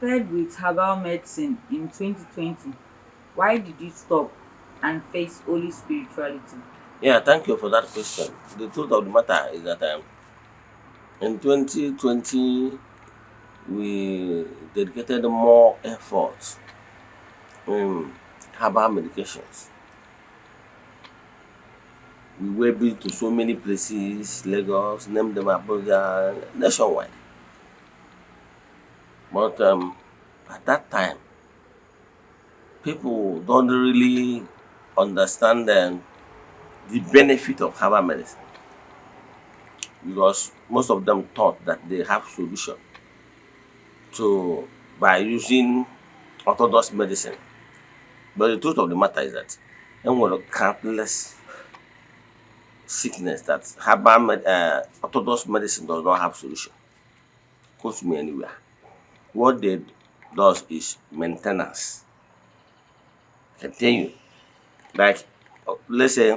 Started with herbal medicine in 2020. Why did you stop and face holy spirituality? Yeah, thank you for that question. The truth of the matter is that in 2020 we dedicated more effort in herbal medications. We were been to so many places, Lagos, name them Abuja, nationwide. But at that time, people don't really understand the benefit of herbal medicine because most of them thought that they have solution to by using orthodox medicine. But the truth of the matter is that there were countless sickness that orthodox medicine does not have solution. Goes me anywhere. What they does is maintenance. I can tell you, like let's say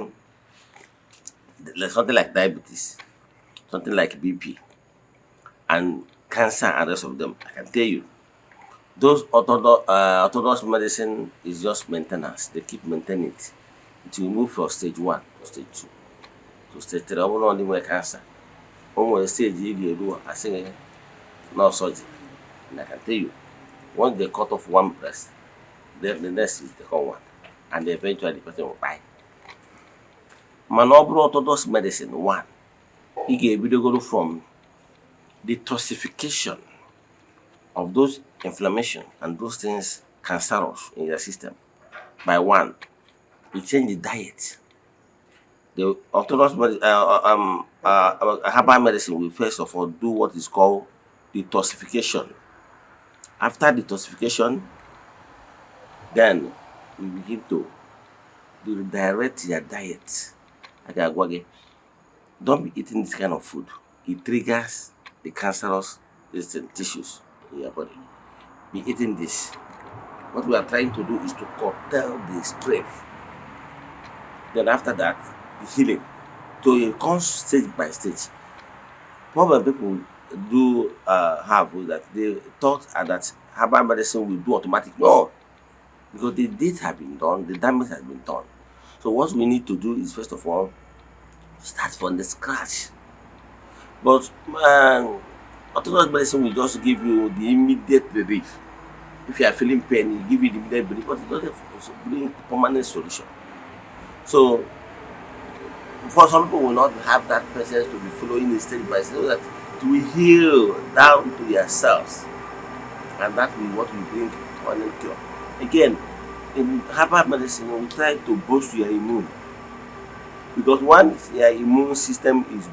like something like diabetes, something like BP, and cancer and rest of them. I can tell you, those orthodox medicine is just maintenance. They keep maintaining it until you move from stage one to stage two to stage three. I will not even cancer. When stage you do, I say no surgery. And I can tell you, once they cut off one breast, then the next is the whole one, and eventually the person will die. Mana ọ bụrụ orthodox medicine one, ị ga-ebidogoro from detoxification of those inflammation and those things cancerous in your system. By one, you change the diet. The herbal medicine will first of all do what is called detoxification. After detoxification, then we begin to redirect your diet. Like agwage, don't be eating this kind of food. It triggers the cancerous tissues in your body. Be eating this. What we are trying to do is to curtail the spread. Then after that, the healing. So it comes stage by stage. Problem people do have is that they thought that herbal medicine will do automatic. No, because the deed has been done, the damage has been done. So what we need to do is first of all start from the scratch. But orthodox medicine will just give you the immediate relief. If you are feeling pain, it give you the immediate relief, but it doesn't bring permanent solution. So for some people will not have that patience to be following the stage by stage so that it will heal down to yourselves. And that will what will bring permanent cure. Again, in herbal medicine, we try to boost your immune. Because once your immune system is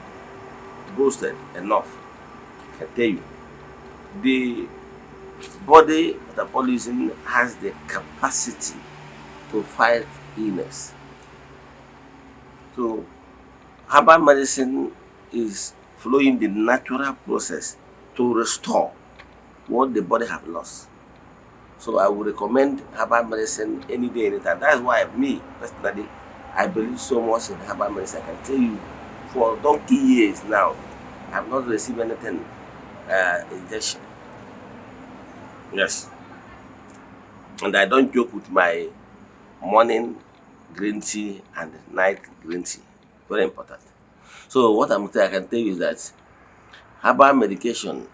boosted enough, I can tell you, the body metabolism has the capacity to fight illness. So herbal medicine is following the natural process to restore what the body have lost. So I would recommend herbal medicine any day, anytime. That's why me personally, I believe so much in herbal medicine. I can tell you, for donkey years now, I've not received anything injection. Yes, and I don't joke with my morning green tea and night green tea. Very important. So what I can tell you is that herbal medication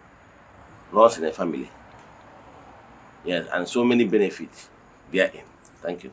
runs in a family. Yes, and so many benefits therein. Thank you.